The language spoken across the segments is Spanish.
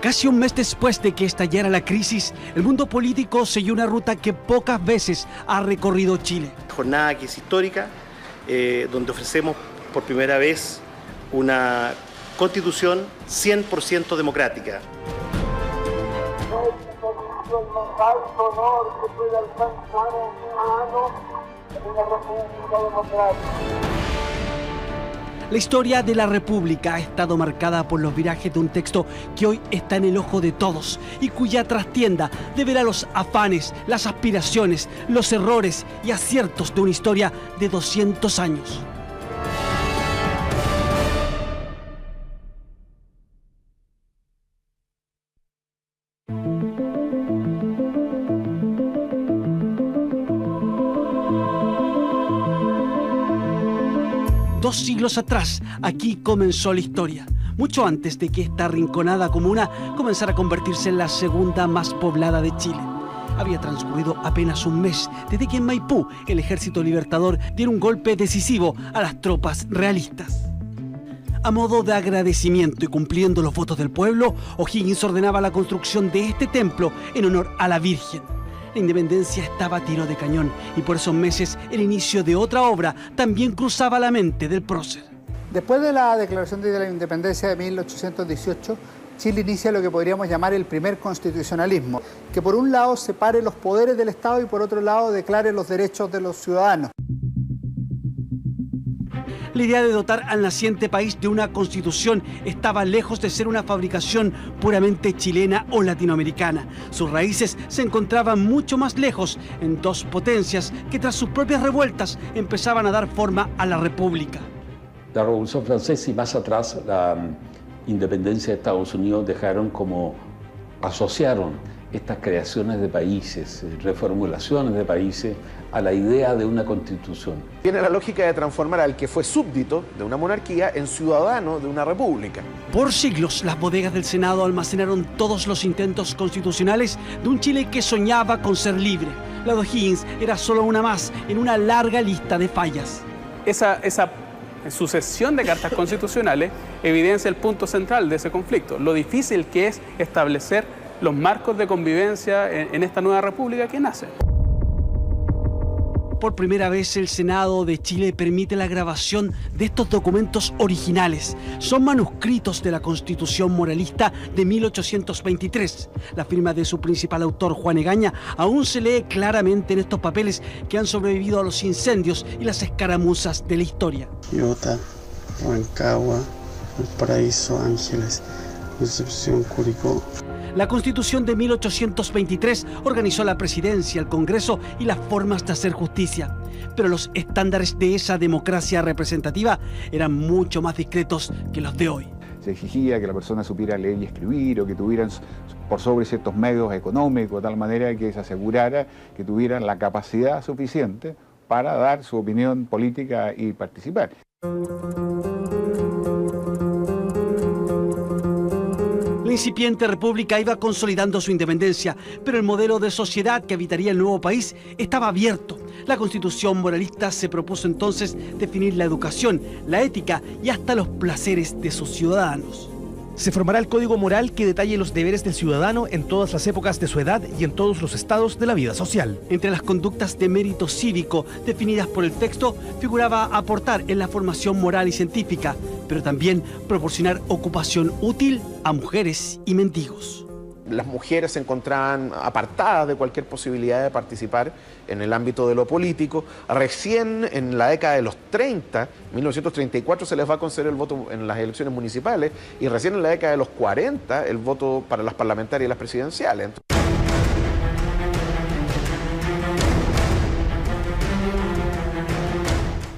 Casi un mes después de que estallara la crisis, el mundo político siguió una ruta que pocas veces ha recorrido Chile. Jornada que es histórica, donde ofrecemos por primera vez una constitución 100% democrática. No es el más alto honor que puede alcanzar un ciudadano en una república democrática. La historia de la República ha estado marcada por los virajes de un texto que hoy está en el ojo de todos y cuya trastienda deberá los afanes, las aspiraciones, los errores y aciertos de una historia de 200 años. Dos siglos atrás, aquí comenzó la historia, mucho antes de que esta arrinconada comuna comenzara a convertirse en la segunda más poblada de Chile. Había transcurrido apenas un mes desde que en Maipú el Ejército Libertador diera un golpe decisivo a las tropas realistas. A modo de agradecimiento y cumpliendo los votos del pueblo, O'Higgins ordenaba la construcción de este templo en honor a la Virgen. La independencia estaba a tiro de cañón y por esos meses el inicio de otra obra también cruzaba la mente del prócer. Después de la declaración de la independencia de 1818, Chile inicia lo que podríamos llamar el primer constitucionalismo, que por un lado separe los poderes del Estado y por otro lado declare los derechos de los ciudadanos. La idea de dotar al naciente país de una constitución estaba lejos de ser una fabricación puramente chilena o latinoamericana. Sus raíces se encontraban mucho más lejos en dos potencias que tras sus propias revueltas empezaban a dar forma a la República. La Revolución Francesa y más atrás la independencia de Estados Unidos asociaron estas creaciones de países, reformulaciones de países, a la idea de una constitución. Tiene la lógica de transformar al que fue súbdito de una monarquía en ciudadano de una república. Por siglos, las bodegas del Senado almacenaron todos los intentos constitucionales de un Chile que soñaba con ser libre. La de O'Higgins era solo una más en una larga lista de fallas. Esa sucesión de cartas constitucionales evidencia el punto central de ese conflicto, lo difícil que es establecer los marcos de convivencia en esta nueva república que nace. Por primera vez el Senado de Chile permite la grabación de estos documentos originales. Son manuscritos de la Constitución Moralista de 1823. La firma de su principal autor, Juan Egaña, aún se lee claramente en estos papeles que han sobrevivido a los incendios y las escaramuzas de la historia. Quillota, Rancagua, Valparaíso, Ángeles, Concepción, Curicó. La Constitución de 1823 organizó la presidencia, el Congreso y las formas de hacer justicia. Pero los estándares de esa democracia representativa eran mucho más discretos que los de hoy. Se exigía que la persona supiera leer y escribir o que tuvieran por sobre ciertos medios económicos, de tal manera que se asegurara que tuvieran la capacidad suficiente para dar su opinión política y participar. La incipiente república iba consolidando su independencia, pero el modelo de sociedad que habitaría el nuevo país estaba abierto. La Constitución moralista se propuso entonces definir la educación, la ética y hasta los placeres de sus ciudadanos. Se formará el código moral que detalle los deberes del ciudadano en todas las épocas de su edad y en todos los estados de la vida social. Entre las conductas de mérito cívico definidas por el texto figuraba aportar en la formación moral y científica, pero también proporcionar ocupación útil a mujeres y mendigos. Las mujeres se encontraban apartadas de cualquier posibilidad de participar en el ámbito de lo político. Recién en la década de los 30, 1934, se les va a conceder el voto en las elecciones municipales y recién en la década de los 40 el voto para las parlamentarias y las presidenciales.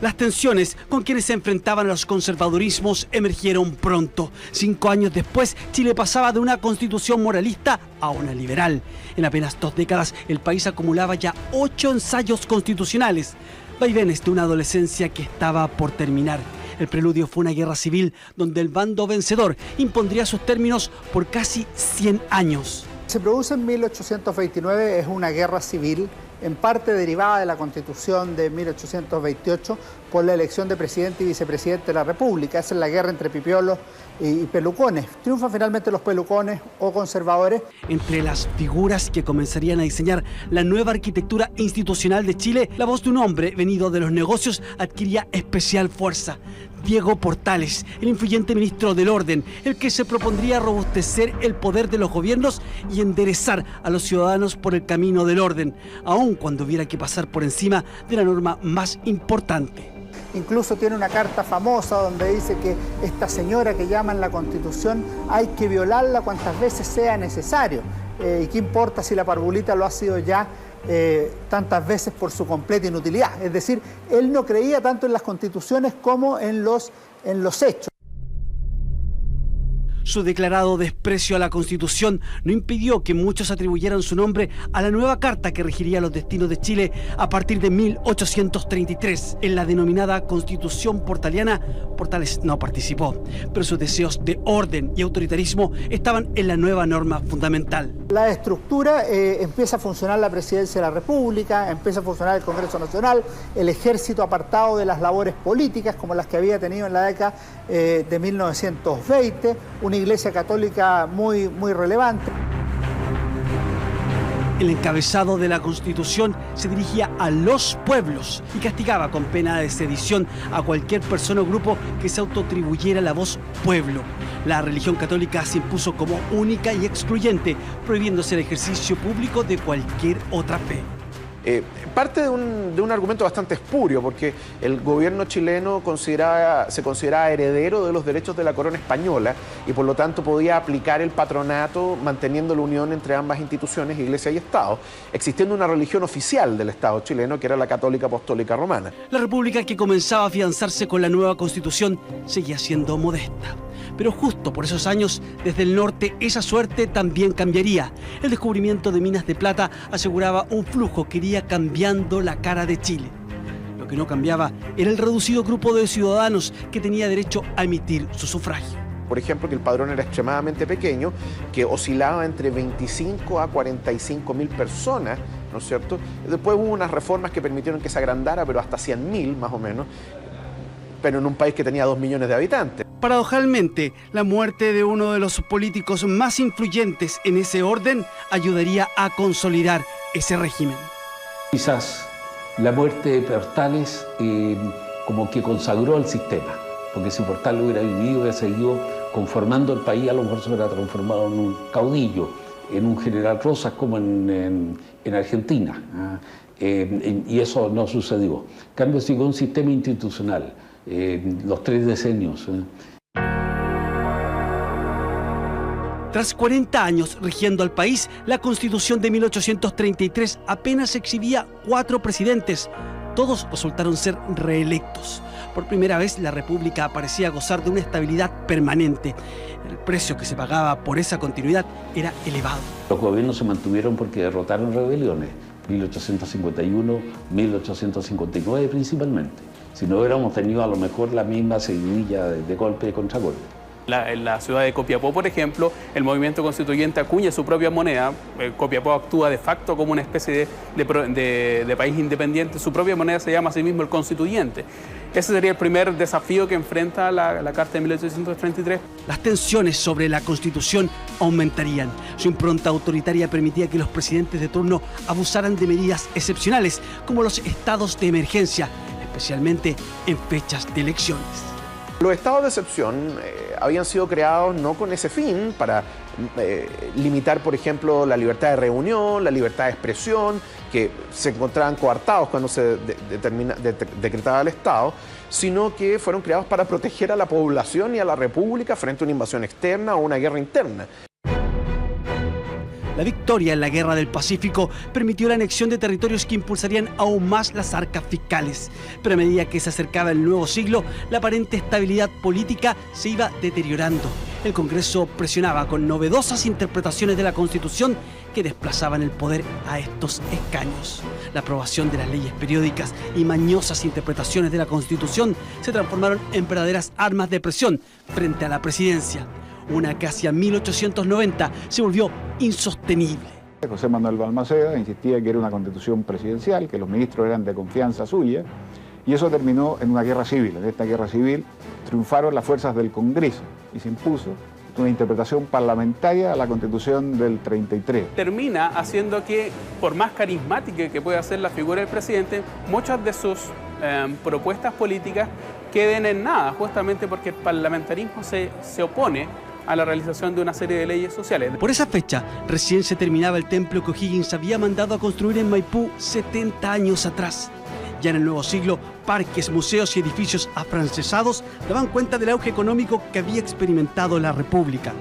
Las tensiones con quienes se enfrentaban a los conservadurismos emergieron pronto. 5 años después, Chile pasaba de una constitución moralista a una liberal. En apenas 2 décadas, el país acumulaba ya 8 ensayos constitucionales. Vaivenes de una adolescencia que estaba por terminar. El preludio fue una guerra civil donde el bando vencedor impondría sus términos por casi 100 años. Se produce en 1829, es una guerra civil, en parte derivada de la Constitución de 1828, por la elección de presidente y vicepresidente de la República. Esa es la guerra entre pipiolos y pelucones. Triunfan finalmente los pelucones o conservadores. Entre las figuras que comenzarían a diseñar la nueva arquitectura institucional de Chile, la voz de un hombre venido de los negocios adquiría especial fuerza. Diego Portales, el influyente ministro del Orden, el que se propondría robustecer el poder de los gobiernos y enderezar a los ciudadanos por el camino del orden, aun cuando hubiera que pasar por encima de la norma más importante. Incluso tiene una carta famosa donde dice que esta señora que llaman la Constitución hay que violarla cuantas veces sea necesario. ¿Y qué importa si la parvulita lo ha sido ya tantas veces por su completa inutilidad? Es decir, él no creía tanto en las constituciones como en los hechos. Su declarado desprecio a la Constitución no impidió que muchos atribuyeran su nombre a la nueva carta que regiría los destinos de Chile a partir de 1833. En la denominada Constitución Portaliana, Portales no participó, pero sus deseos de orden y autoritarismo estaban en la nueva norma fundamental. La estructura empieza a funcionar la Presidencia de la República, empieza a funcionar el Congreso Nacional, el Ejército apartado de las labores políticas como las que había tenido en la década de 1920, una Iglesia Católica muy relevante. El encabezado de la Constitución se dirigía a los pueblos y castigaba con pena de sedición a cualquier persona o grupo que se autoatribuyera la voz pueblo. La religión católica se impuso como única y excluyente, prohibiéndose el ejercicio público de cualquier otra fe. Parte de un argumento bastante espurio, porque el gobierno chileno se consideraba heredero de los derechos de la corona española y por lo tanto podía aplicar el patronato manteniendo la unión entre ambas instituciones, Iglesia y Estado, existiendo una religión oficial del Estado chileno que era la católica apostólica romana. La república que comenzaba a afianzarse con la nueva Constitución seguía siendo modesta. Pero justo por esos años, desde el norte, esa suerte también cambiaría. El descubrimiento de minas de plata aseguraba un flujo que iría cambiando la cara de Chile. Lo que no cambiaba era el reducido grupo de ciudadanos que tenía derecho a emitir su sufragio. Por ejemplo, que el padrón era extremadamente pequeño, que oscilaba entre 25 a 45.000 personas, ¿no es cierto? Después hubo unas reformas que permitieron que se agrandara, pero hasta 100.000 más o menos, pero en un país que tenía 2 millones de habitantes. Paradojalmente, la muerte de uno de los políticos más influyentes en ese orden ayudaría a consolidar ese régimen. Quizás la muerte de Portales como que consagró el sistema, porque si Portales hubiera vivido, hubiera seguido conformando el país, a lo mejor se hubiera transformado en un caudillo, en un general Rosas como en Argentina. Y eso no sucedió. En cambio, siguió un sistema institucional, los 3 decenios. Tras 40 años rigiendo al país, la Constitución de 1833 apenas exhibía 4 presidentes. Todos resultaron ser reelectos. Por primera vez, la República parecía gozar de una estabilidad permanente. El precio que se pagaba por esa continuidad era elevado. Los gobiernos se mantuvieron porque derrotaron rebeliones, 1851, 1859 principalmente. Si no hubiéramos tenido a lo mejor la misma seguidilla de golpe y contragolpe. En la ciudad de Copiapó, por ejemplo, el movimiento constituyente acuña su propia moneda. Copiapó actúa de facto como una especie de país independiente. Su propia moneda se llama a sí mismo el Constituyente. Ese sería el primer desafío que enfrenta la Carta de 1833. Las tensiones sobre la Constitución aumentarían. Su impronta autoritaria permitía que los presidentes de turno abusaran de medidas excepcionales, como los estados de emergencia, especialmente en fechas de elecciones. Los estados de excepción habían sido creados no con ese fin, para limitar, por ejemplo, la libertad de reunión, la libertad de expresión, que se encontraban coartados cuando se decretaba el Estado, sino que fueron creados para proteger a la población y a la República frente a una invasión externa o una guerra interna. La victoria en la Guerra del Pacífico permitió la anexión de territorios que impulsarían aún más las arcas fiscales. Pero a medida que se acercaba el nuevo siglo, la aparente estabilidad política se iba deteriorando. El Congreso presionaba con novedosas interpretaciones de la Constitución que desplazaban el poder a estos escaños. La aprobación de las leyes periódicas y mañosas interpretaciones de la Constitución se transformaron en verdaderas armas de presión frente a la presidencia. Una que hacia 1890 se volvió insostenible. José Manuel Balmaceda insistía que era una constitución presidencial, que los ministros eran de confianza suya Y eso terminó en una guerra civil. En esta guerra civil triunfaron las fuerzas del Congreso y se impuso una interpretación parlamentaria a la Constitución del 33. Termina haciendo que, por más carismática que pueda ser la figura del presidente, muchas de sus propuestas políticas queden en nada, justamente porque el parlamentarismo se opone a la realización de una serie de leyes sociales. Por esa fecha, recién se terminaba el templo que O'Higgins había mandado a construir en Maipú 70 años atrás. Ya en el nuevo siglo, parques, museos y edificios afrancesados daban cuenta del auge económico que había experimentado la República.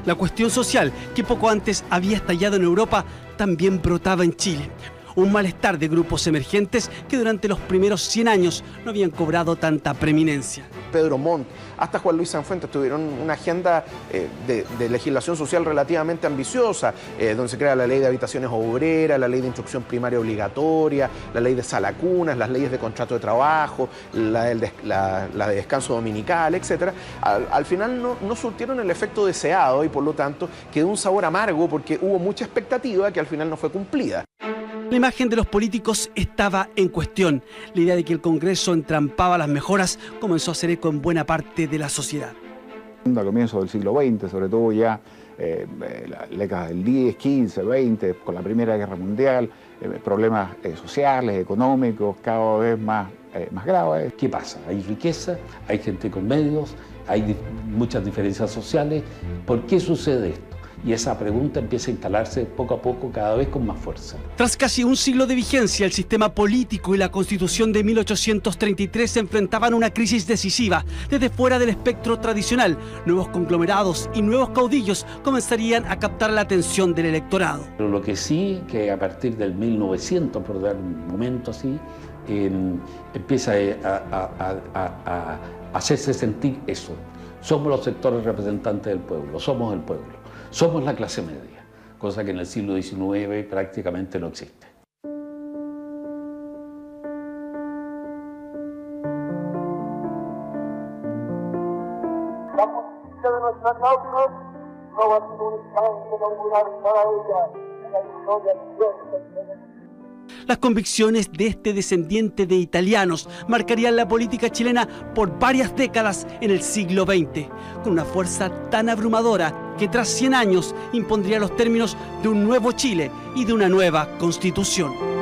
La cuestión social, que poco antes había estallado en Europa, también brotaba en Chile. Un malestar de grupos emergentes que durante los primeros 100 años no habían cobrado tanta preeminencia. Pedro Montt, hasta Juan Luis Sanfuentes tuvieron una agenda de legislación social relativamente ambiciosa, donde se crea la ley de habitaciones obreras, la ley de instrucción primaria obligatoria, la ley de salacunas, las leyes de contrato de trabajo, la de descanso dominical, etc. Al final no surtieron el efecto deseado y por lo tanto quedó un sabor amargo porque hubo mucha expectativa que al final no fue cumplida. La imagen de los políticos estaba en cuestión. La idea de que el Congreso entrampaba las mejoras comenzó a hacer eco en buena parte de la sociedad. A comienzos del siglo XX, sobre todo ya la década del 10, 15, 20, con la Primera Guerra Mundial, problemas sociales, económicos, cada vez más graves. ¿Qué pasa? Hay riqueza, hay gente con medios, hay muchas diferencias sociales. ¿Por qué sucede esto? Y esa pregunta empieza a instalarse poco a poco, cada vez con más fuerza. Tras casi un siglo de vigencia, el sistema político y la Constitución de 1833 se enfrentaban a una crisis decisiva. Desde fuera del espectro tradicional, nuevos conglomerados y nuevos caudillos comenzarían a captar la atención del electorado. Pero lo que sí, que a partir del 1900, por dar un momento así, empieza a hacerse sentir eso. Somos los sectores representantes del pueblo, somos el pueblo. Somos la clase media, cosa que en el siglo XIX prácticamente no existe. La justicia de nuestra causa no va a ser un instante inaugural para ella en la historia cierta. Las convicciones de este descendiente de italianos marcarían la política chilena por varias décadas en el siglo XX, con una fuerza tan abrumadora que tras 100 años impondría los términos de un nuevo Chile y de una nueva Constitución.